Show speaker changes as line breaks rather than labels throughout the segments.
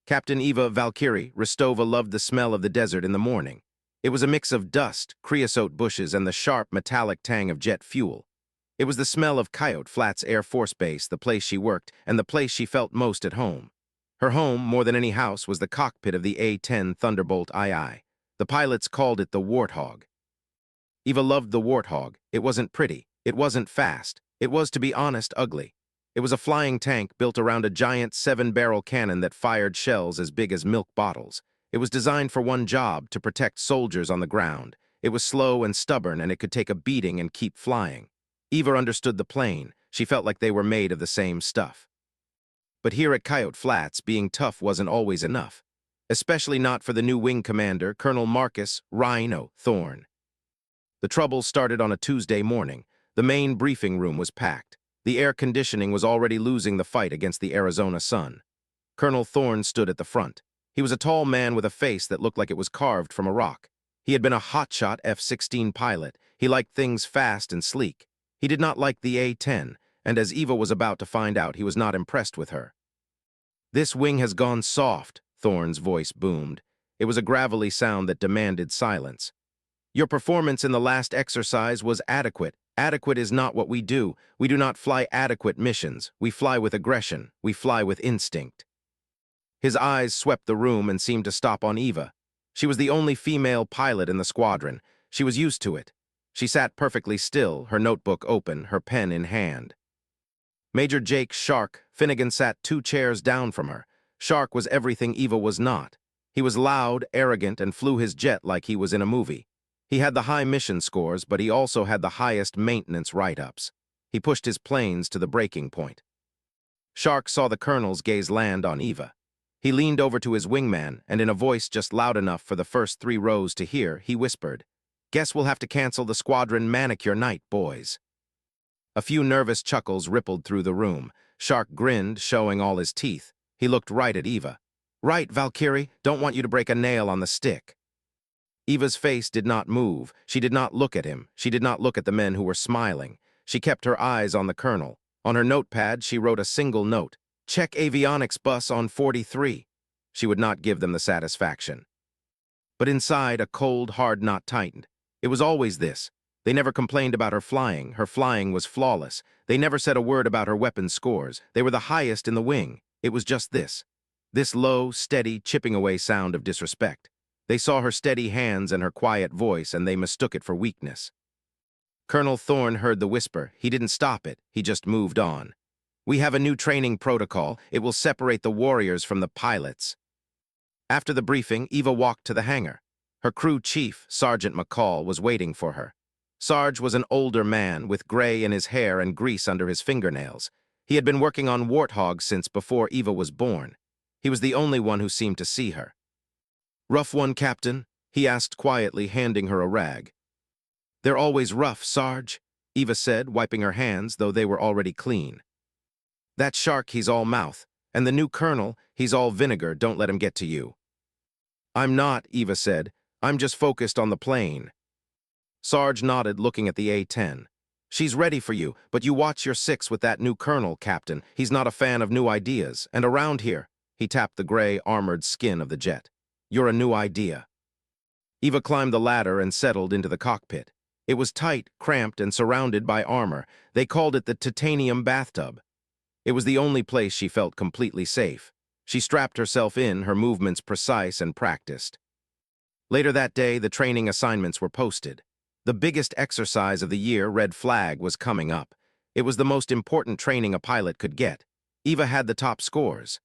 Captain Eva Valkyrie Rostova loved the smell of the desert in the morning. It was a mix of dust, creosote bushes, and the sharp, metallic tang of jet fuel. It was the smell of Coyote Flats Air Force Base, the place she worked, and the place she felt most at home. Her home, more than any house, was the cockpit of the A-10 Thunderbolt II. The pilots called it the Warthog. Eva loved the Warthog. It wasn't pretty. It wasn't fast. It was, to be honest, ugly. It was a flying tank built around a giant 7-barrel cannon that fired shells as big as milk bottles. It was designed for one job, to protect soldiers on the ground. It was slow and stubborn, and it could take a beating and keep flying. Eva understood the plane. She felt like they were made of the same stuff. But here at Coyote Flats, being tough wasn't always enough. Especially not for the new wing commander, Colonel Marcus Rhino Thorne. The trouble started on a Tuesday morning. The main briefing room was packed. The air conditioning was already losing the fight against the Arizona sun. Colonel Thorne stood at the front. He was a tall man with a face that looked like it was carved from a rock. He had been a hotshot F-16 pilot. He liked things fast and sleek. He did not like the A-10, and as Eva was about to find out, he was not impressed with her. "This wing has gone soft," Thorne's voice boomed. It was a gravelly sound that demanded silence. "Your performance in the last exercise was adequate. Adequate is not what we do. We do not fly adequate missions. We fly with aggression. We fly with instinct." His eyes swept the room and seemed to stop on Eva. She was the only female pilot in the squadron. She was used to it. She sat perfectly still, her notebook open, her pen in hand. Major Jake Shark Finnegan sat 2 chairs down from her. Shark was everything Eva was not. He was loud, arrogant, and flew his jet like he was in a movie. He had the high mission scores, but he also had the highest maintenance write-ups. He pushed his planes to the breaking point. Shark saw the colonel's gaze land on Eva. He leaned over to his wingman, and in a voice just loud enough for the first 3 rows to hear, he whispered, "Guess we'll have to cancel the squadron manicure night, boys." A few nervous chuckles rippled through the room. Shark grinned, showing all his teeth. He looked right at Eva. "Right, Valkyrie, don't want you to break a nail on the stick." Eva's face did not move. She did not look at him. She did not look at the men who were smiling. She kept her eyes on the colonel. On her notepad, she wrote a single note. "Check avionics bus on 43. She would not give them the satisfaction. But inside, a cold, hard knot tightened. It was always this. They never complained about her flying. Her flying was flawless. They never said a word about her weapon scores. They were the highest in the wing. It was just this. This low, steady, chipping away sound of disrespect. They saw her steady hands and her quiet voice, and they mistook it for weakness. Colonel Thorne heard the whisper. He didn't stop it. He just moved on. "We have a new training protocol. It will separate the warriors from the pilots." After the briefing, Eva walked to the hangar. Her crew chief, Sergeant McCall, was waiting for her. Sarge was an older man with gray in his hair and grease under his fingernails. He had been working on Warthogs since before Eva was born. He was the only one who seemed to see her. "Rough one, Captain?" he asked quietly, handing her a rag. "They're always rough, Sarge," Eva said, wiping her hands, though they were already clean. "That Shark, he's all mouth. And the new colonel, he's all vinegar. Don't let him get to you." "I'm not," Eva said. "I'm just focused on the plane." Sarge nodded, looking at the A-10. "She's ready for you, but you watch your 6 with that new colonel, Captain. He's not a fan of new ideas. And around here," he tapped the gray, armored skin of the jet. "You're a new idea." Eva climbed the ladder and settled into the cockpit. It was tight, cramped, and surrounded by armor. They called it the titanium bathtub. It was the only place she felt completely safe. She strapped herself in, her movements precise and practiced. Later that day, the training assignments were posted. The biggest exercise of the year, Red Flag, was coming up. It was the most important training a pilot could get. Eva had the top scores.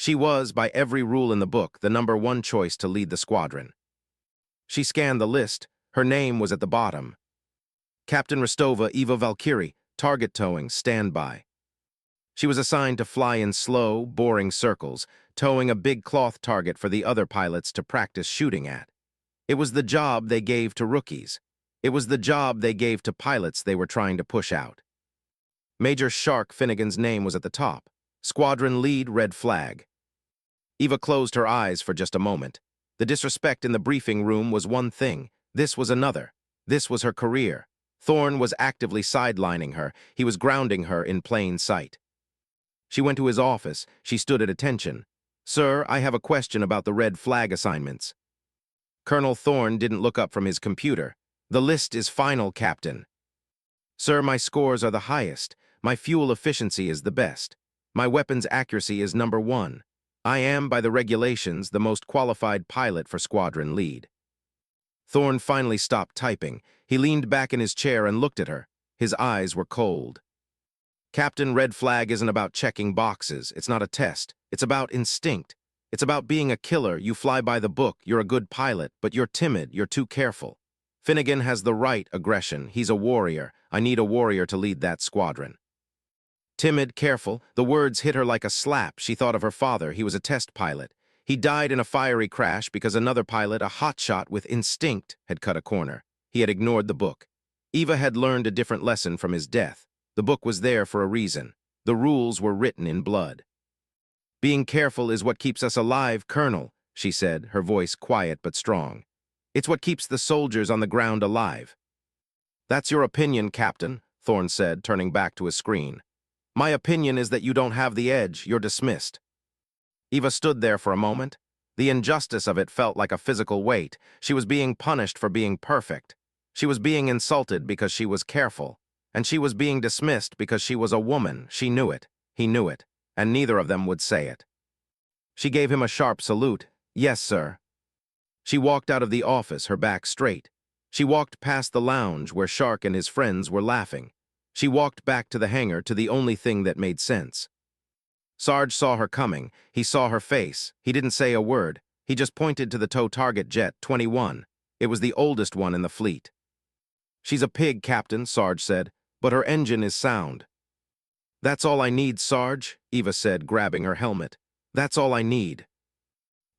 She was, by every rule in the book, the #1 choice to lead the squadron. She scanned the list. Her name was at the bottom. Captain Rostova Eva Valkyrie, target towing, standby. She was assigned to fly in slow, boring circles, towing a big cloth target for the other pilots to practice shooting at. It was the job they gave to rookies. It was the job they gave to pilots they were trying to push out. Major Shark Finnegan's name was at the top. Squadron lead, Red Flag. Eva closed her eyes for just a moment. The disrespect in the briefing room was one thing. This was another. This was her career. Thorne was actively sidelining her. He was grounding her in plain sight. She went to his office. She stood at attention. Sir, I have a question about the red flag assignments. Colonel Thorne didn't look up from his computer. The list is final, Captain. Sir, my scores are the highest. My fuel efficiency is the best. My weapons accuracy is #1. I am, by the regulations, the most qualified pilot for squadron lead. Thorne finally stopped typing. He leaned back in his chair and looked at her. His eyes were cold. Captain, red flag isn't about checking boxes. It's not a test. It's about instinct. It's about being a killer. You fly by the book. You're a good pilot, but you're timid. You're too careful. Finnegan has the right aggression. He's a warrior. I need a warrior to lead that squadron. Timid, careful. The words hit her like a slap. She thought of her father. He was a test pilot. He died in a fiery crash because another pilot, a hotshot with instinct, had cut a corner. He had ignored the book. Eva had learned a different lesson from his death. The book was there for a reason. The rules were written in blood. Being careful is what keeps us alive, Colonel, she said, her voice quiet but strong. It's what keeps the soldiers on the ground alive. That's your opinion, Captain, Thorne said, turning back to his screen. My opinion is that you don't have the edge. You're dismissed. Eva stood there for a moment. The injustice of it felt like a physical weight. She was being punished for being perfect. She was being insulted because she was careful. And she was being dismissed because she was a woman. She knew it. He knew it. And neither of them would say it. She gave him a sharp salute. Yes, sir. She walked out of the office, her back straight. She walked past the lounge where Shark and his friends were laughing. She walked back to the hangar, to the only thing that made sense. Sarge saw her coming. He saw her face. He didn't say a word. He just pointed to the tow target jet 21. It was the oldest one in the fleet. She's a pig, Captain, Sarge said, but her engine is sound. That's all I need, Sarge, Eva said, grabbing her helmet. That's all I need.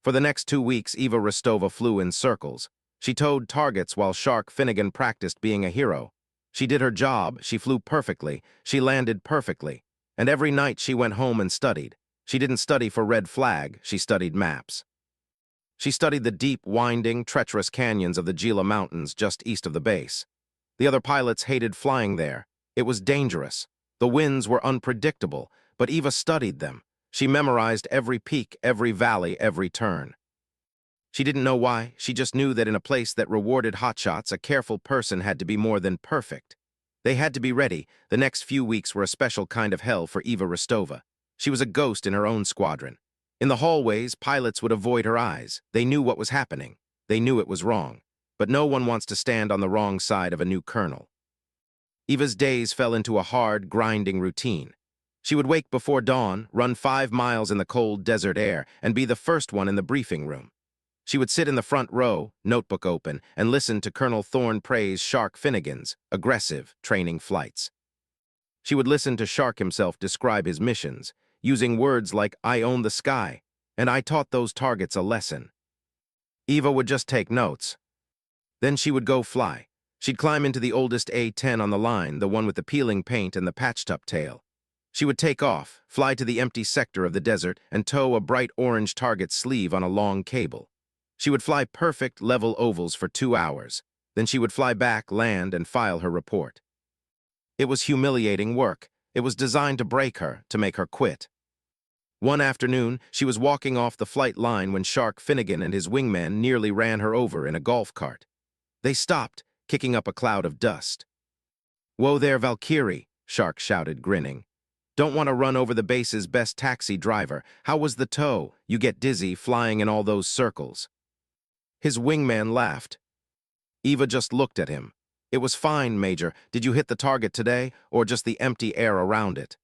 For the next 2 weeks, Eva Rostova flew in circles. She towed targets while Shark Finnegan practiced being a hero. She did her job. She flew perfectly. She landed perfectly. And every night she went home and studied. She didn't study for red flag. She studied maps. She studied the deep, winding, treacherous canyons of the Gila Mountains just east of the base. The other pilots hated flying there. It was dangerous. The winds were unpredictable, but Eva studied them. She memorized every peak, every valley, every turn. She didn't know why. She just knew that in a place that rewarded hotshots, a careful person had to be more than perfect. They had to be ready. The next few weeks were a special kind of hell for Eva Rostova. She was a ghost in her own squadron. In the hallways, pilots would avoid her eyes. They knew what was happening. They knew it was wrong. But no one wants to stand on the wrong side of a new colonel. Eva's days fell into a hard, grinding routine. She would wake before dawn, run 5 miles in the cold desert air, and be the first one in the briefing room. She would sit in the front row, notebook open, and listen to Colonel Thorne praise Shark Finnegan's aggressive training flights. She would listen to Shark himself describe his missions, using words like, I own the sky, and I taught those targets a lesson. Eva would just take notes. Then she would go fly. She'd climb into the oldest A-10 on the line, the one with the peeling paint and the patched-up tail. She would take off, fly to the empty sector of the desert, and tow a bright orange target sleeve on a long cable. She would fly perfect, level ovals for 2 hours. Then she would fly back, land, and file her report. It was humiliating work. It was designed to break her, to make her quit. One afternoon, she was walking off the flight line when Shark Finnegan and his wingman nearly ran her over in a golf cart. They stopped, kicking up a cloud of dust. Whoa there, Valkyrie, Shark shouted, grinning. Don't want to run over the base's best taxi driver. How was the tow? You get dizzy flying in all those circles. His wingman laughed. Eva just looked at him. It was fine, Major. Did you hit the target today, or just the empty air around it?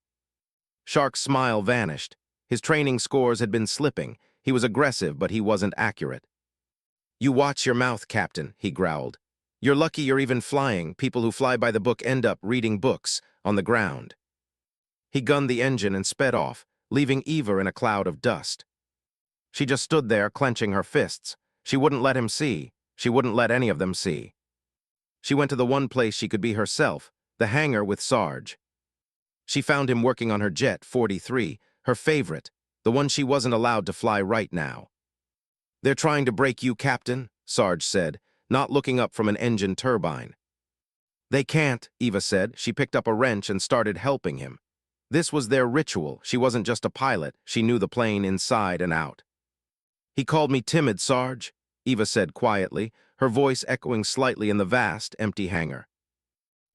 Shark's smile vanished. His training scores had been slipping. He was aggressive, but he wasn't accurate. You watch your mouth, Captain, he growled. You're lucky you're even flying. People who fly by the book end up reading books on the ground. He gunned the engine and sped off, leaving Eva in a cloud of dust. She just stood there, clenching her fists. She wouldn't let him see. She wouldn't let any of them see. She went to the one place she could be herself, the hangar with Sarge. She found him working on her jet 43, her favorite, the one she wasn't allowed to fly right now. They're trying to break you, Captain, Sarge said, not looking up from an engine turbine. They can't, Eva said. She picked up a wrench and started helping him. This was their ritual. She wasn't just a pilot. She knew the plane inside and out. "He called me timid, Sarge," Eva said quietly, her voice echoing slightly in the vast, empty hangar.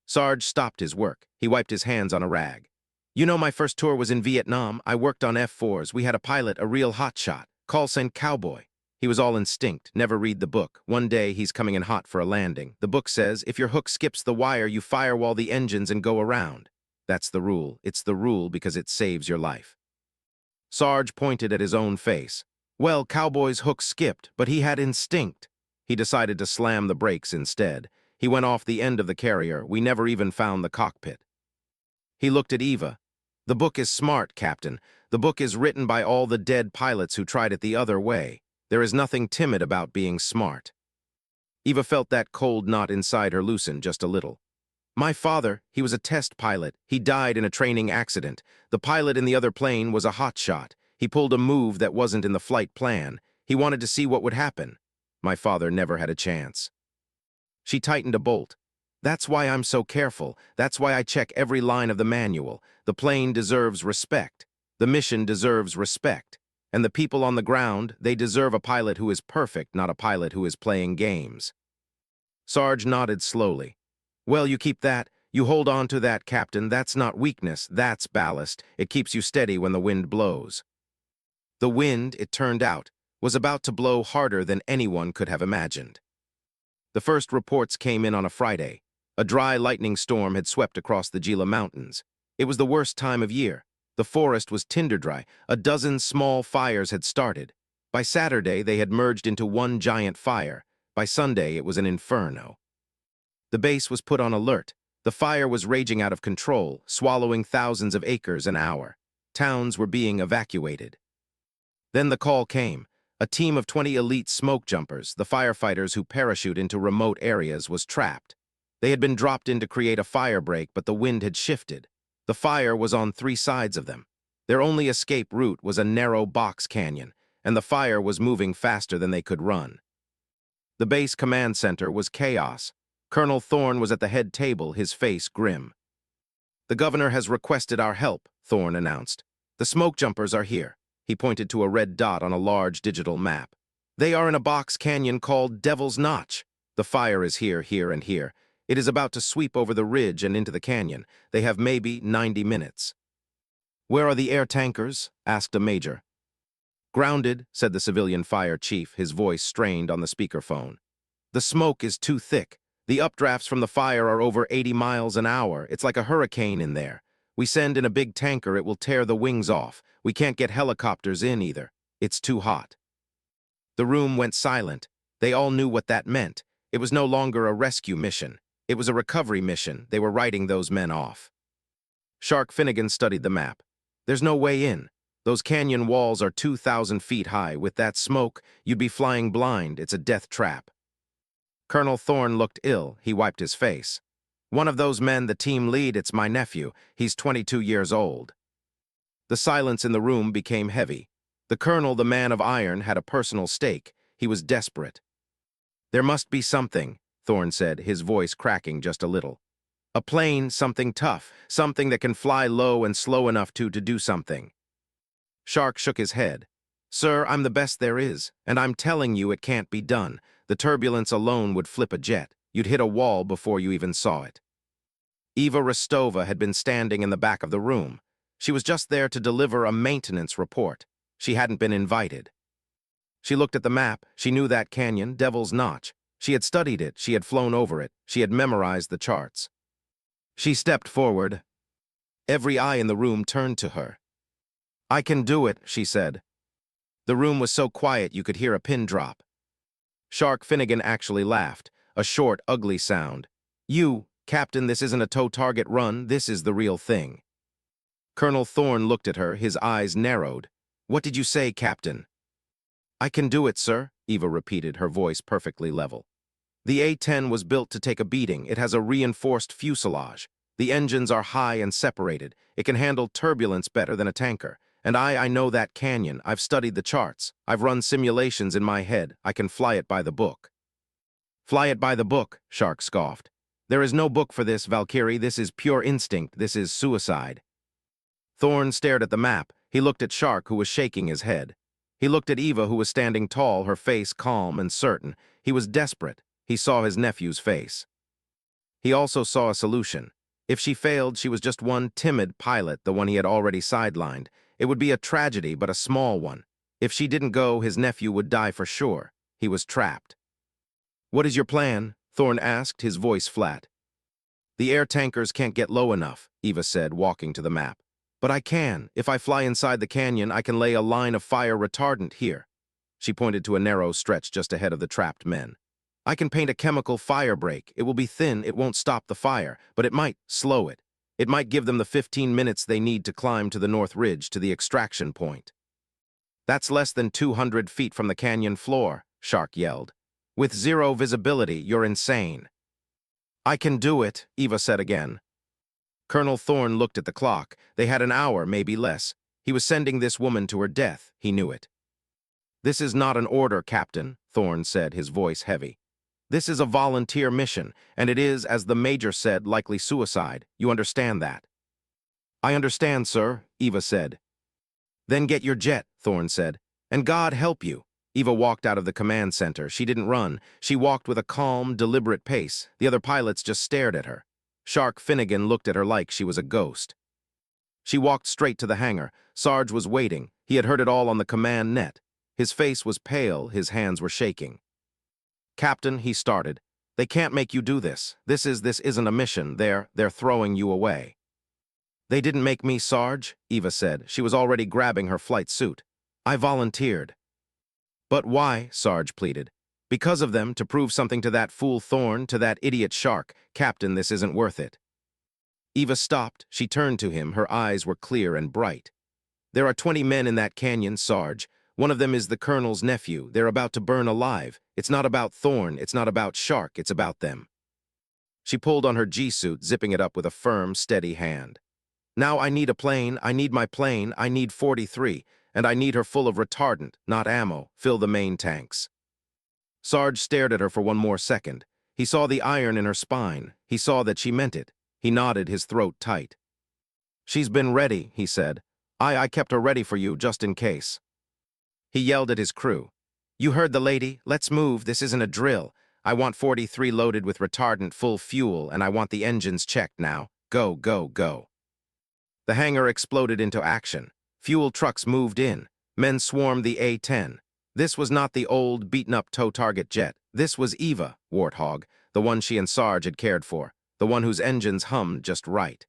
Sarge stopped his work. He wiped his hands on a rag. "You know, my first tour was in Vietnam. I worked on F-4s. We had a pilot, a real hotshot. Call sign Cowboy. He was all instinct, never read the book. One day, he's coming in hot for a landing. The book says, if your hook skips the wire, you firewall the engines and go around. That's the rule. It's the rule because it saves your life." Sarge pointed at his own face. Well, Cowboy's hook skipped, but he had instinct. He decided to slam the brakes instead. He went off the end of the carrier. We never even found the cockpit. He looked at Eva. "The book is smart, Captain. The book is written by all the dead pilots who tried it the other way. There is nothing timid about being smart." Eva felt that cold knot inside her loosen just a little. "My father, he was a test pilot. He died in a training accident. The pilot in the other plane was a hotshot. He pulled a move that wasn't in the flight plan. He wanted to see what would happen. My father never had a chance." She tightened a bolt. "That's why I'm so careful. That's why I check every line of the manual. The plane deserves respect. The mission deserves respect. And the people on the ground, they deserve a pilot who is perfect, not a pilot who is playing games." Sarge nodded slowly. "Well, you keep that. You hold on to that, Captain. That's not weakness. That's ballast. It keeps you steady when the wind blows." The wind, it turned out, was about to blow harder than anyone could have imagined. The first reports came in on a Friday. A dry lightning storm had swept across the Gila Mountains. It was the worst time of year. The forest was tinder dry. A dozen small fires had started. By Saturday, they had merged into one giant fire. By Sunday, it was an inferno. The base was put on alert. The fire was raging out of control, swallowing thousands of acres an hour. Towns were being evacuated. Then the call came. A team of 20 elite smoke jumpers, the firefighters who parachute into remote areas, was trapped. They had been dropped in to create a fire break, but the wind had shifted. The fire was on 3 sides of them. Their only escape route was a narrow box canyon, and the fire was moving faster than they could run. The base command center was chaos. Colonel Thorne was at the head table, his face grim. "The governor has requested our help," Thorne announced. "The smoke jumpers are here." He pointed to a red dot on a large digital map. "They are in a box canyon called Devil's Notch. The fire is here, here, and here. It is about to sweep over the ridge and into the canyon. They have maybe 90 minutes. "Where are the air tankers?" asked a major. "Grounded," said the civilian fire chief, his voice strained on the speakerphone. "The smoke is too thick. The updrafts from the fire are over 80 miles an hour. It's like a hurricane in there. We send in a big tanker, it will tear the wings off. We can't get helicopters in either. It's too hot." The room went silent. They all knew what that meant. It was no longer a rescue mission. It was a recovery mission. They were writing those men off. Shark Finnegan studied the map. "There's no way in. Those canyon walls are 2,000 feet high. With that smoke, you'd be flying blind. It's a death trap." Colonel Thorne looked ill. He wiped his face. "One of those men, the team lead, it's my nephew. He's 22 years old." The silence in the room became heavy. The colonel, the man of iron, had a personal stake. He was desperate. "There must be something," Thorne said, his voice cracking just a little. "A plane, something tough, something that can fly low and slow enough to do something." Shark shook his head. "Sir, I'm the best there is, and I'm telling you it can't be done. The turbulence alone would flip a jet. You'd hit a wall before you even saw it." Eva Rostova had been standing in the back of the room. She was just there to deliver a maintenance report. She hadn't been invited. She looked at the map. She knew that canyon, Devil's Notch. She had studied it. She had flown over it. She had memorized the charts. She stepped forward. Every eye in the room turned to her. "I can do it," she said. The room was so quiet you could hear a pin drop. Shark Finnegan actually laughed, a short, ugly sound. "You, Captain, this isn't a tow-target run. This is the real thing." Colonel Thorne looked at her, his eyes narrowed. "What did you say, Captain?" "I can do it, sir," Eva repeated, her voice perfectly level. "The A-10 was built to take a beating. It has a reinforced fuselage. The engines are high and separated. It can handle turbulence better than a tanker. And I know that canyon. I've studied the charts. I've run simulations in my head. I can fly it by the book." "Fly it by the book," Shark scoffed. "There is no book for this, Valkyrie. This is pure instinct. This is suicide." Thorne stared at the map. He looked at Shark, who was shaking his head. He looked at Eva, who was standing tall, her face calm and certain. He was desperate. He saw his nephew's face. He also saw a solution. If she failed, she was just one timid pilot, the one he had already sidelined. It would be a tragedy, but a small one. If she didn't go, his nephew would die for sure. He was trapped. "What is your plan?" Thorne asked, his voice flat. "The air tankers can't get low enough," Eva said, walking to the map. "But I can. If I fly inside the canyon, I can lay a line of fire retardant here." She pointed to a narrow stretch just ahead of the trapped men. "I can paint a chemical fire break. It will be thin, it won't stop the fire, but it might slow it. It might give them the 15 minutes they need to climb to the North Ridge, to the extraction point." "That's less than 200 feet from the canyon floor," Shark yelled. "With zero visibility, you're insane." "I can do it," Eva said again. Colonel Thorne looked at the clock. They had an hour, maybe less. He was sending this woman to her death. He knew it. "This is not an order, Captain," Thorne said, his voice heavy. "This is a volunteer mission, and it is, as the Major said, likely suicide. You understand that?" "I understand, sir," Eva said. "Then get your jet," Thorne said. "And God help you." Eva walked out of the command center. She didn't run. She walked with a calm, deliberate pace. The other pilots just stared at her. Shark Finnegan looked at her like she was a ghost. She walked straight to the hangar. Sarge was waiting. He had heard it all on the command net. His face was pale. His hands were shaking. "Captain," he started, "they can't make you do this. This isn't a mission. They're throwing you away." "They didn't make me, Sarge," Eva said. She was already grabbing her flight suit. "I volunteered." "But why?" Sarge pleaded. "Because of them, to prove something to that fool Thorne, to that idiot Shark. Captain, this isn't worth it." Eva stopped. She turned to him. Her eyes were clear and bright. "There are 20 men in that canyon, Sarge. One of them is the Colonel's nephew. They're about to burn alive. It's not about Thorne. It's not about Shark. It's about them." She pulled on her G-suit, zipping it up with a firm, steady hand. "Now I need a plane. I need my plane. I need 43. And I need her full of retardant, not ammo. Fill the main tanks." Sarge stared at her for one more second. He saw the iron in her spine. He saw that she meant it. He nodded, his throat tight. "She's been ready," he said. I kept her ready for you, just in case." He yelled at his crew. "You heard the lady. Let's move. This isn't a drill. I want 43 loaded with retardant, full fuel, and I want the engines checked now. Go, go, go." The hangar exploded into action. Fuel trucks moved in. Men swarmed the A-10. This was not the old, beaten-up tow target jet. This was Eva, Warthog, the one she and Sarge had cared for, the one whose engines hummed just right.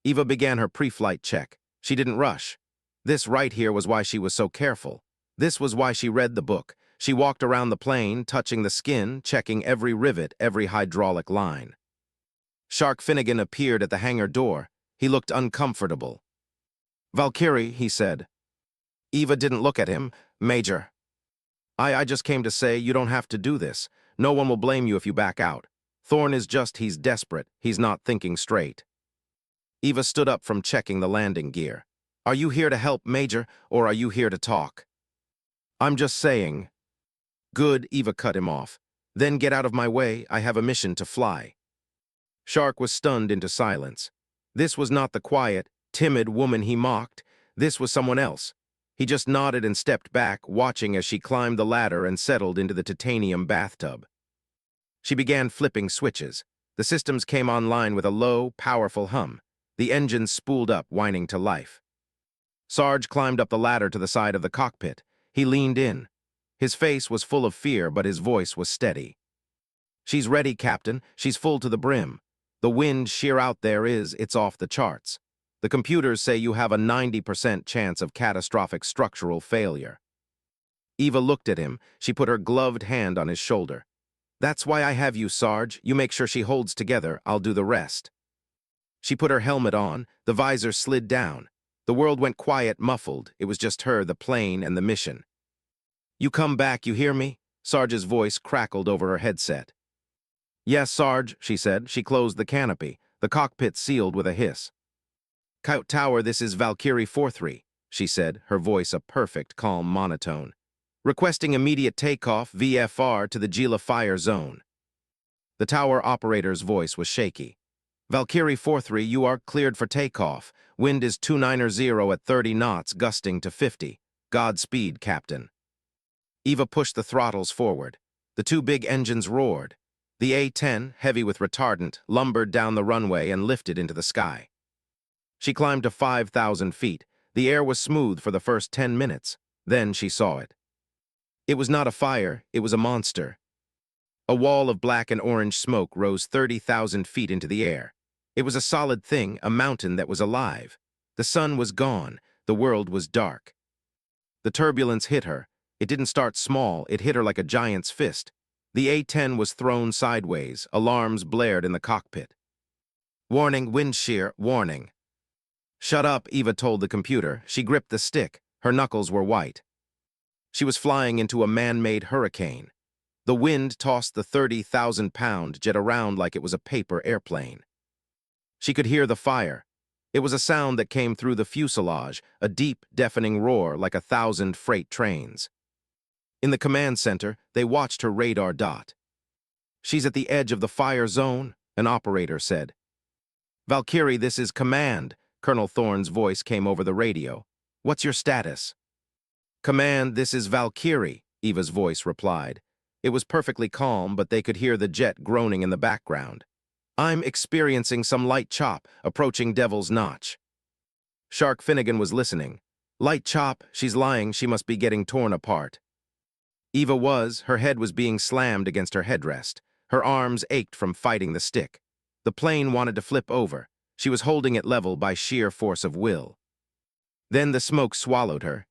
Eva began her pre-flight check. She didn't rush. This right here was why she was so careful. This was why she read the book. She walked around the plane, touching the skin, checking every rivet, every hydraulic line. Shark Finnegan appeared at the hangar door. He looked uncomfortable. "Valkyrie," he said. Eva didn't look at him. "Major." I just came to say you don't have to do this. No one will blame you if you back out. Thorne is he's desperate. He's not thinking straight." Eva stood up from checking the landing gear. "Are you here to help, Major, or are you here to talk?" "I'm just saying." "Good," Eva cut him off. "Then get out of my way. I have a mission to fly." Shark was stunned into silence. This was not the quiet, timid woman he mocked. This was someone else. He just nodded and stepped back, watching as she climbed the ladder and settled into the titanium bathtub. She began flipping switches. The systems came online with a low, powerful hum. The engines spooled up, whining to life. Sarge climbed up the ladder to the side of the cockpit. He leaned in. His face was full of fear, but his voice was steady. "She's ready, Captain. She's full to the brim. The wind shear out there it's off the charts. The computers say you have a 90% chance of catastrophic structural failure." Eva looked at him. She put her gloved hand on his shoulder. "That's why I have you, Sarge. You make sure she holds together. I'll do the rest." She put her helmet on. The visor slid down. The world went quiet, muffled. It was just her, the plane, and the mission. "You come back, you hear me?" Sarge's voice crackled over her headset. "Yes, Sarge," she said. She closed the canopy. The cockpit sealed with a hiss. "Coyote Tower, this is Valkyrie 43, she said, her voice a perfect, calm monotone. "Requesting immediate takeoff, VFR, to the Gila Fire Zone." The tower operator's voice was shaky. Valkyrie 43, you are cleared for takeoff. Wind is 290 at 30 knots, gusting to 50. Godspeed, Captain. Eva pushed the throttles forward. The two big engines roared. The A-10, heavy with retardant, lumbered down the runway and lifted into the sky. She climbed to 5,000 feet. The air was smooth for the first 10 minutes. Then she saw it. It was not a fire, it was a monster. A wall of black and orange smoke rose 30,000 feet into the air. It was a solid thing, a mountain that was alive. The sun was gone. The world was dark. The turbulence hit her. It didn't start small, it hit her like a giant's fist. The A-10 was thrown sideways. Alarms blared in the cockpit. Warning, wind shear, warning. Shut up, Eva told the computer. She gripped the stick. Her knuckles were white. She was flying into a man-made hurricane. The wind tossed the 30,000-pound jet around like it was a paper airplane. She could hear the fire. It was a sound that came through the fuselage, a deep, deafening roar like 1,000 freight trains. In the command center, they watched her radar dot. She's at the edge of the fire zone, an operator said. Valkyrie, this is command. Colonel Thorne's voice came over the radio. What's your status? Command, this is Valkyrie, Eva's voice replied. It was perfectly calm, but they could hear the jet groaning in the background. I'm experiencing some light chop, approaching Devil's Notch. Shark Finnegan was listening. Light chop, she's lying, she must be getting torn apart. Eva was, her head was being slammed against her headrest. Her arms ached from fighting the stick. The plane wanted to flip over. She was holding it level by sheer force of will. Then the smoke swallowed her.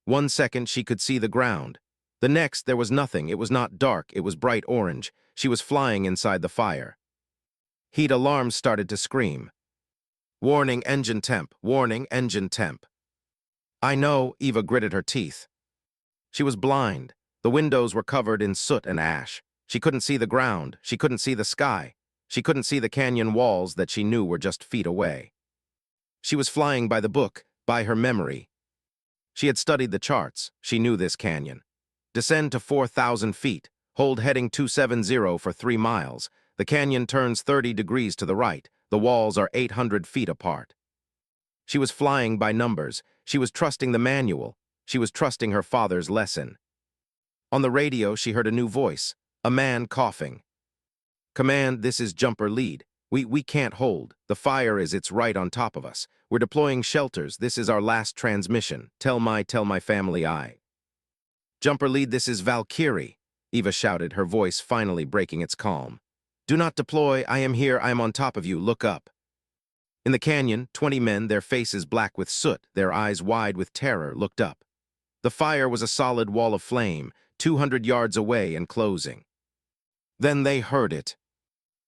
1 second she could see the ground. The next there was nothing. It was not dark, it was bright orange. She was flying inside the fire. Heat alarms started to scream. Warning, engine temp. Warning, engine temp. I know, Eva gritted her teeth. She was blind. The windows were covered in soot and ash. She couldn't see the ground. She couldn't see the sky. She couldn't see the canyon walls that she knew were just feet away. She was flying by the book, by her memory. She had studied the charts. She knew this canyon. Descend to 4,000 feet. Hold heading 270 for 3 miles. The canyon turns 30 degrees to the right. The walls are 800 feet apart. She was flying by numbers. She was trusting the manual. She was trusting her father's lesson. On the radio, she heard a new voice, a man coughing. Command, this is jumper lead. We can't hold. The fire it's right on top of us. We're deploying shelters. This is our last transmission. Tell my family I. Jumper lead, this is Valkyrie, Eva shouted, her voice finally breaking its calm. Do not deploy. I am here. I am on top of you. Look up. In the canyon, 20 men, their faces black with soot, their eyes wide with terror, looked up. The fire was a solid wall of flame, 200 yards away and closing. Then they heard it.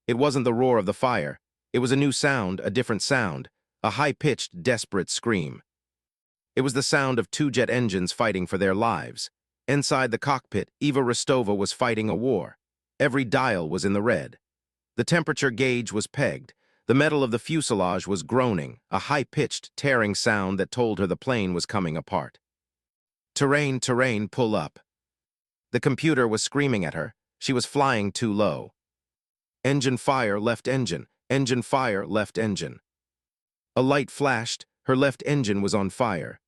It wasn't the roar of the fire. It was a new sound, a different sound, a high-pitched, desperate scream. It was the sound of 2 jet engines fighting for their lives. Inside the cockpit, Eva Rostova was fighting a war. Every dial was in the red. The temperature gauge was pegged. The metal of the fuselage was groaning, a high-pitched, tearing sound that told her the plane was coming apart. Terrain, pull up. The computer was screaming at her. She was flying too low. Engine fire, left engine. Engine fire, left engine. A light flashed. Her left engine was on fire.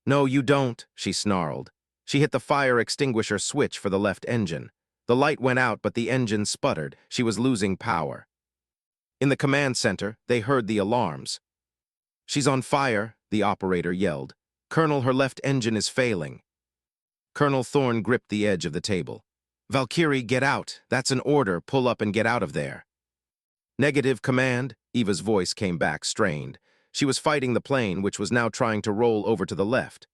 No, you don't, she snarled. She hit the fire extinguisher switch for the left engine. The light went out, but the engine sputtered. She was losing power. In the command center, they heard the alarms. She's on fire, the operator yelled. Colonel, her left engine is failing. Colonel Thorne gripped the edge of the table. Valkyrie, get out. That's an order. Pull up and get out of there. Negative, command. Eva's voice came back, strained. She was fighting the plane, which was now trying to roll over to the left.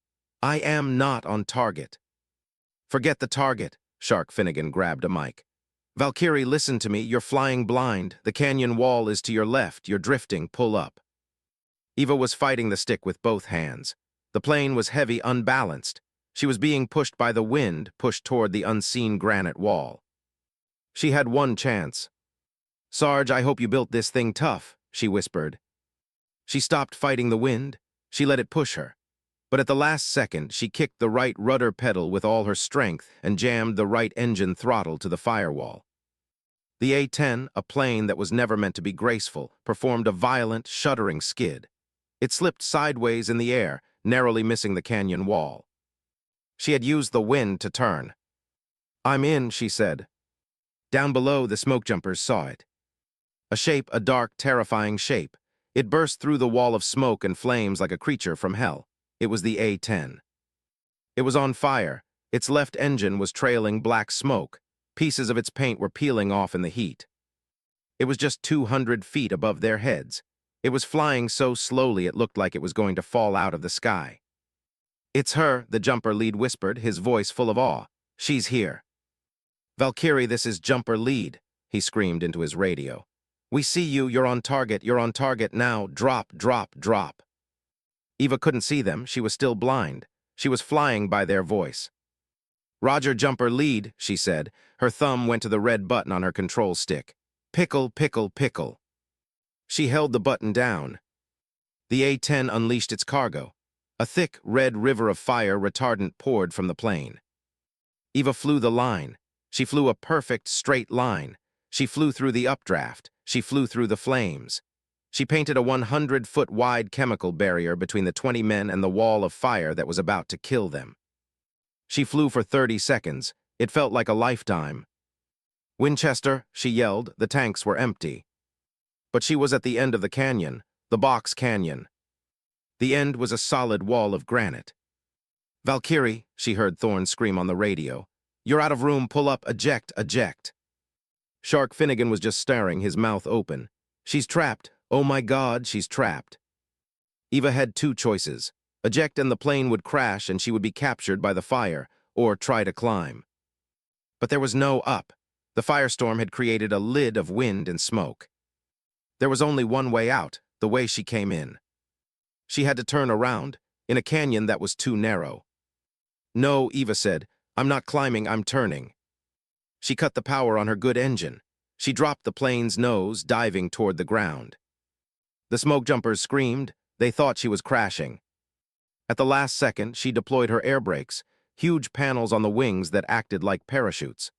I am not on target. Forget the target. Shark Finnegan grabbed a mic. Valkyrie, listen to me. You're flying blind. The canyon wall is to your left. You're drifting. Pull up. Eva was fighting the stick with both hands. The plane was heavy, unbalanced. She was being pushed by the wind, pushed toward the unseen granite wall. She had one chance. Sarge, I hope you built this thing tough, she whispered. She stopped fighting the wind. She let it push her. But at the last second, she kicked the right rudder pedal with all her strength and jammed the right engine throttle to the firewall. The A-10, a plane that was never meant to be graceful, performed a violent, shuddering skid. It slipped sideways in the air, narrowly missing the canyon wall. She had used the wind to turn. "I'm in," she said. Down below, the smoke jumpers saw it. A shape, a dark, terrifying shape. It burst through the wall of smoke and flames like a creature from hell. It was the A-10. It was on fire. Its left engine was trailing black smoke. Pieces of its paint were peeling off in the heat. It was just 200 feet above their heads. It was flying so slowly it looked like it was going to fall out of the sky. "It's her," the jumper lead whispered, his voice full of awe. "She's here." "Valkyrie, this is jumper lead," he screamed into his radio. "We see you, you're on target now, drop, drop, drop." Eva couldn't see them, she was still blind. She was flying by their voice. "Roger, jumper lead," she said. Her thumb went to the red button on her control stick. "Pickle, pickle, pickle." She held the button down. The A-10 unleashed its cargo. A thick, red river of fire retardant poured from the plane. Eva flew the line. She flew a perfect, straight line. She flew through the updraft. She flew through the flames. She painted a 100-foot-wide chemical barrier between the 20 men and the wall of fire that was about to kill them. She flew for 30 seconds. It felt like a lifetime. "Winchester," she yelled, the tanks were empty. But she was at the end of the canyon, the box canyon. The end was a solid wall of granite. "Valkyrie," she heard Thorne scream on the radio. "You're out of room, pull up, eject, eject." Shark Finnegan was just staring, his mouth open. "She's trapped. Oh my God, she's trapped." Eva had two choices. Eject and the plane would crash and she would be captured by the fire, or try to climb. But there was no up. The firestorm had created a lid of wind and smoke. There was only one way out, the way she came in. She had to turn around, in a canyon that was too narrow. "No," Eva said. "I'm not climbing, I'm turning." She cut the power on her good engine. She dropped the plane's nose, diving toward the ground. The smoke jumpers screamed. They thought she was crashing. At the last second, she deployed her air brakes, huge panels on the wings that acted like parachutes.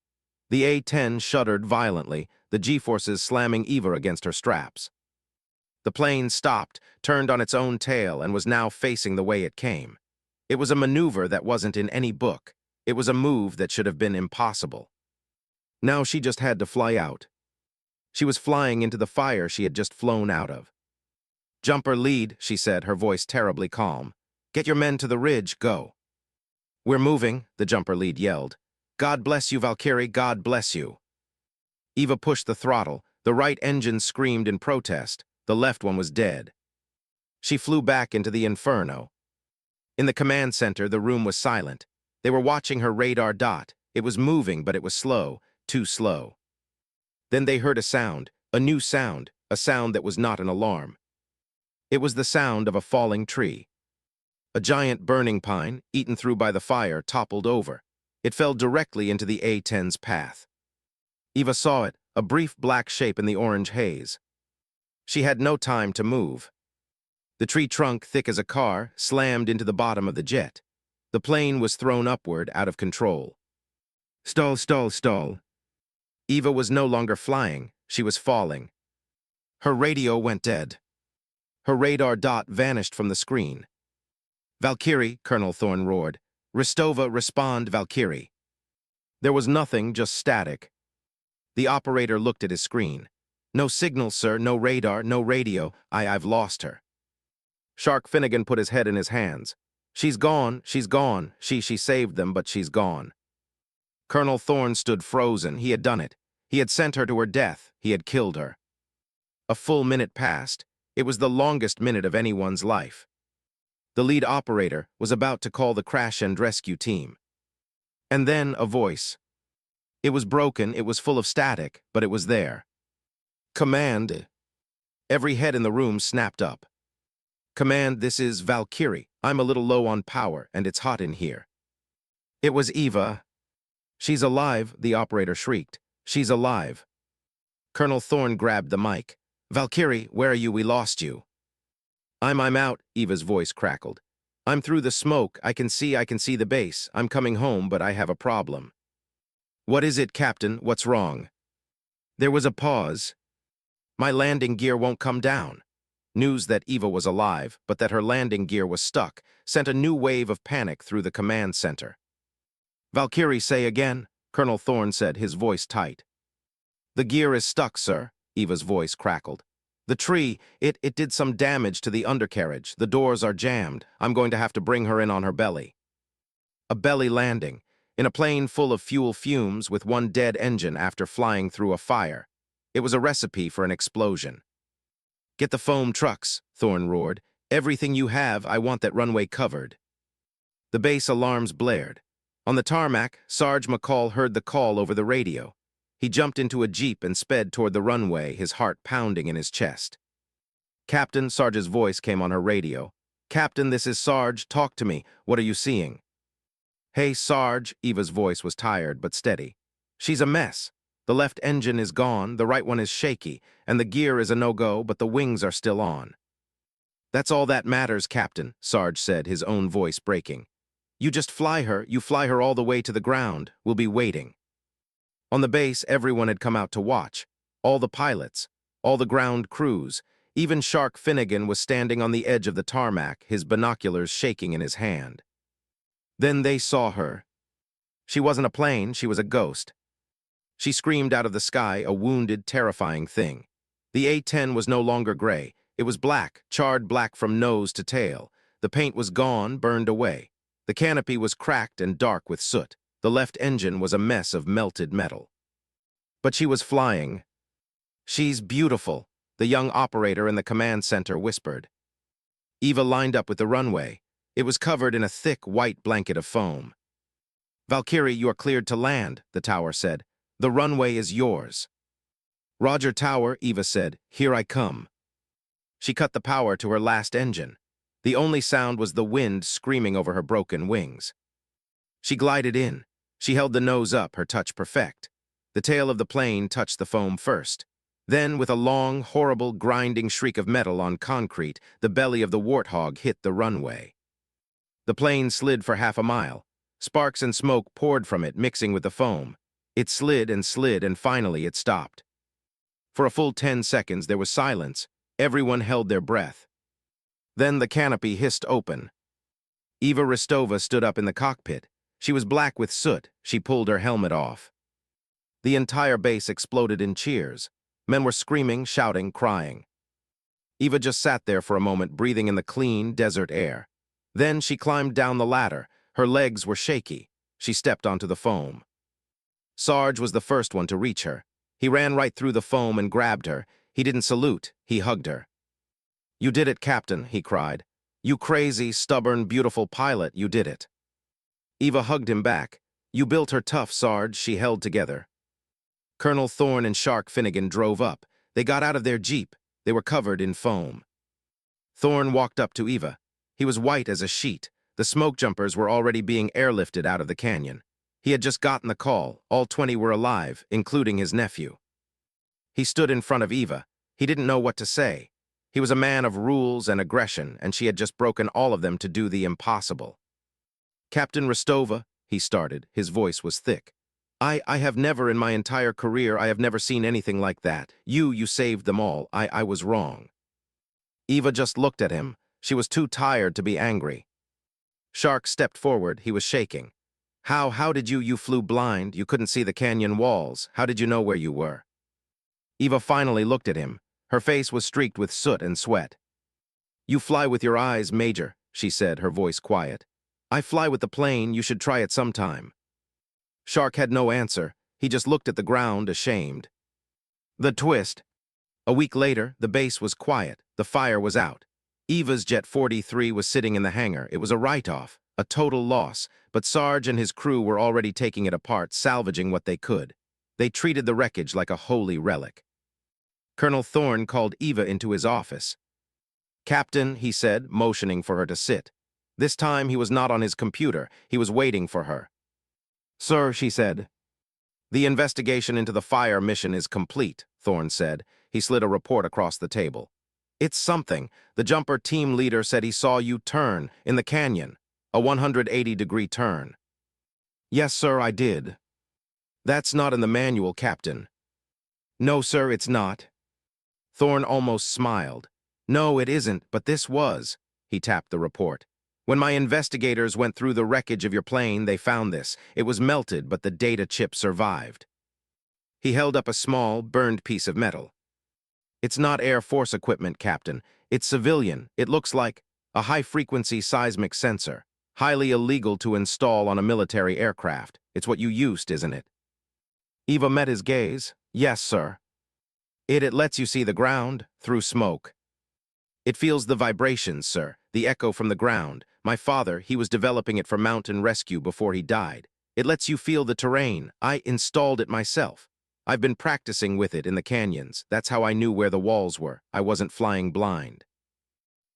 The A-10 shuddered violently, the G-forces slamming Eva against her straps. The plane stopped, turned on its own tail, and was now facing the way it came. It was a maneuver that wasn't in any book. It was a move that should have been impossible. Now she just had to fly out. She was flying into the fire she had just flown out of. "Jumper lead," she said, her voice terribly calm. "Get your men to the ridge, go." "We're moving," the jumper lead yelled. "God bless you, Valkyrie, God bless you." Eva pushed the throttle. The right engine screamed in protest. The left one was dead. She flew back into the inferno. In the command center, the room was silent. They were watching her radar dot. It was moving, but it was slow, too slow. Then they heard a sound, a new sound, a sound that was not an alarm. It was the sound of a falling tree. A giant burning pine, eaten through by the fire, toppled over. It fell directly into the A-10's path. Eva saw it, a brief black shape in the orange haze. She had no time to move. The tree trunk, thick as a car, slammed into the bottom of the jet. The plane was thrown upward, out of control. "Stall, stall, stall." Eva was no longer flying, she was falling. Her radio went dead. Her radar dot vanished from the screen. "Valkyrie," Colonel Thorne roared. "Ristova, respond, Valkyrie." There was nothing, just static. The operator looked at his screen. "No signal, sir, no radar, no radio. I've lost her." Shark Finnegan put his head in his hands. She's gone. She saved them, but she's gone." Colonel Thorne stood frozen. He had done it. He had sent her to her death. He had killed her. A full minute passed. It was the longest minute of anyone's life. The lead operator was about to call the crash and rescue team. And then a voice. It was broken, it was full of static, but it was there. "Command." Every head in the room snapped up. "Command, this is Valkyrie. I'm a little low on power, and it's hot in here." It was Eva. "She's alive," the operator shrieked. "She's alive." Colonel Thorne grabbed the mic. "Valkyrie, where are you? We lost you." I'm out," Eva's voice crackled. "I'm through the smoke. I can see the base. I'm coming home, but I have a problem." "What is it, Captain? What's wrong?" There was a pause. My landing gear won't come down. News that Eva was alive, but that her landing gear was stuck, sent a new wave of panic through the command center. Valkyrie, say again, Colonel Thorne said, his voice tight. The gear is stuck, sir, Eva's voice crackled. The tree, it did some damage to the undercarriage. The doors are jammed. I'm going to have to bring her in on her belly. A belly landing, in a plane full of fuel fumes with one dead engine after flying through a fire. It was a recipe for an explosion. Get the foam trucks, Thorne roared. Everything you have, I want that runway covered. The base alarms blared. On the tarmac, Sarge McCall heard the call over the radio. He jumped into a jeep and sped toward the runway, his heart pounding in his chest. Captain, Sarge's voice came on her radio. Captain, this is Sarge. Talk to me. What are you seeing? Hey, Sarge, Eva's voice was tired but steady. She's a mess. The left engine is gone, the right one is shaky, and the gear is a no-go, but the wings are still on. That's all that matters, Captain, Sarge said, his own voice breaking. You just fly her, you fly her all the way to the ground. We'll be waiting. On the base, everyone had come out to watch. All the pilots, all the ground crews. Even Shark Finnegan was standing on the edge of the tarmac, his binoculars shaking in his hand. Then they saw her. She wasn't a plane, she was a ghost. She screamed out of the sky, a wounded, terrifying thing. The A-10 was no longer gray. It was black, charred black from nose to tail. The paint was gone, burned away. The canopy was cracked and dark with soot. The left engine was a mess of melted metal. But she was flying. She's beautiful, the young operator in the command center whispered. Eva lined up with the runway. It was covered in a thick, white blanket of foam. Valkyrie, you are cleared to land, the tower said. The runway is yours. Roger, tower, Eva said. Here I come. She cut the power to her last engine. The only sound was the wind screaming over her broken wings. She glided in. She held the nose up, her touch perfect. The tail of the plane touched the foam first. Then, with a long, horrible, grinding shriek of metal on concrete, the belly of the Warthog hit the runway. The plane slid for half a mile. Sparks and smoke poured from it, mixing with the foam. It slid, and finally it stopped. For a full 10 seconds, there was silence. Everyone held their breath. Then the canopy hissed open. Eva Ristova stood up in the cockpit. She was black with soot. She pulled her helmet off. The entire base exploded in cheers. Men were screaming, shouting, crying. Eva just sat there for a moment, breathing in the clean, desert air. Then she climbed down the ladder. Her legs were shaky. She stepped onto the foam. Sarge was the first one to reach her. He ran right through the foam and grabbed her. He didn't salute. He hugged her. You did it, Captain, he cried. You crazy, stubborn, beautiful pilot, you did it. Eva hugged him back. You built her tough, Sarge, she held together. Colonel Thorne and Shark Finnegan drove up. They got out of their jeep. They were covered in foam. Thorne walked up to Eva. He was white as a sheet. The smoke jumpers were already being airlifted out of the canyon. He had just gotten the call. All 20 were alive, including his nephew. He stood in front of Eva. He didn't know what to say. He was a man of rules and aggression, and she had just broken all of them to do the impossible. Captain Ristova, he started. His voice was thick. I have never in my entire career, I have never seen anything like that. You saved them all. I was wrong. Eva just looked at him. She was too tired to be angry. Shark stepped forward. He was shaking. How did you flew blind? You couldn't see the canyon walls. How did you know where you were? Eva finally looked at him. Her face was streaked with soot and sweat. You fly with your eyes, Major, she said, her voice quiet. I fly with the plane. You should try it sometime. Shark had no answer. He just looked at the ground, ashamed. The twist. A week later, the base was quiet. The fire was out. Eva's Jet 43 was sitting in the hangar. It was a write-off, a total loss, but Sarge and his crew were already taking it apart, salvaging what they could. They treated the wreckage like a holy relic. Colonel Thorne called Eva into his office. Captain, he said, motioning for her to sit. This time he was not on his computer. He was waiting for her. Sir, she said. The investigation into the fire mission is complete, Thorne said. He slid a report across the table. It's something. The jumper team leader said he saw you turn in the canyon, a 180-degree turn. Yes, sir, I did. That's not in the manual, Captain. No, sir, it's not. Thorne almost smiled. No, it isn't, but this was. He tapped the report. When my investigators went through the wreckage of your plane, they found this. It was melted, but the data chip survived. He held up a small, burned piece of metal. It's not Air Force equipment, Captain. It's civilian. It looks like a high-frequency seismic sensor. Highly illegal to install on a military aircraft. It's what you used, isn't it? Eva met his gaze. Yes, sir. It lets you see the ground through smoke. It feels the vibrations, sir, the echo from the ground. My father, he was developing it for mountain rescue before he died. It lets you feel the terrain. I installed it myself. I've been practicing with it in the canyons. That's how I knew where the walls were. I wasn't flying blind.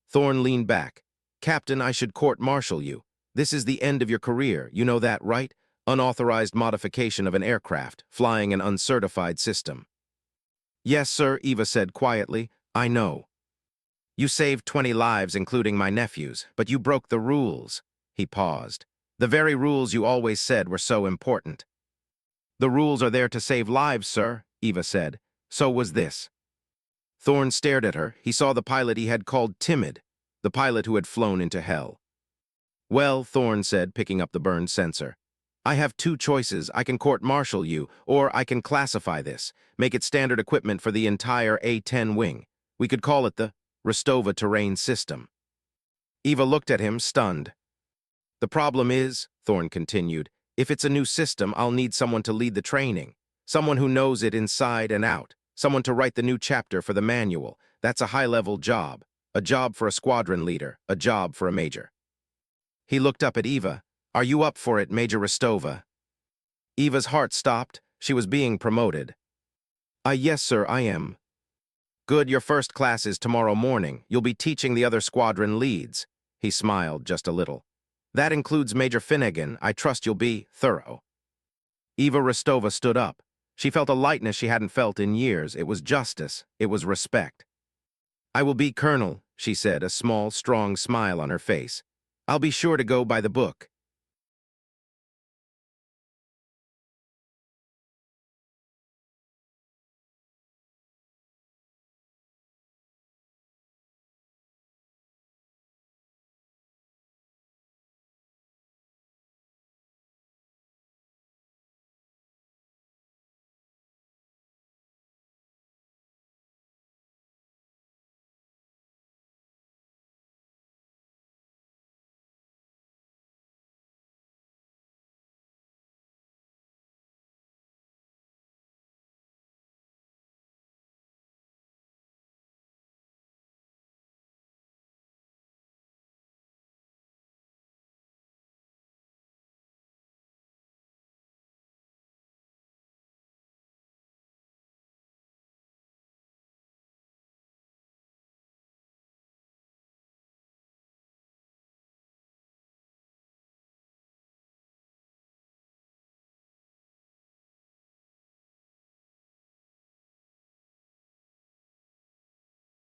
Thorne leaned back. Captain, I should court-martial you. This is the end of your career. You know that, right? Unauthorized modification of an aircraft, flying an uncertified system. Yes, sir, Eva said quietly. I know. You saved 20 lives, including my nephew's, but you broke the rules. He paused. The very rules you always said were so important. The rules are there to save lives, sir, Eva said. So was this. Thorne stared at her. He saw the pilot he had called timid, the pilot who had flown into hell. Well, Thorne said, picking up the burned sensor, I have two choices. I can court-martial you, or I can classify this, make it standard equipment for the entire A-10 wing. We could call it the Rostova terrain system. Eva looked at him, stunned. The problem is, Thorne continued, if it's a new system, I'll need someone to lead the training, someone who knows it inside and out, someone to write the new chapter for the manual. That's a high-level job, a job for a squadron leader, a job for a major. He looked up at Eva. Are you up for it, Major Rostova? Eva's heart stopped. She was being promoted. Yes, sir, I am. Good, your first class is tomorrow morning. You'll be teaching the other squadron leads. He smiled just a little. That includes Major Finnegan. I trust you'll be thorough. Eva Rostova stood up. She felt a lightness she hadn't felt in years. It was justice. It was respect. I will be Colonel, she said, a small, strong smile on her face. I'll be sure to go by the book.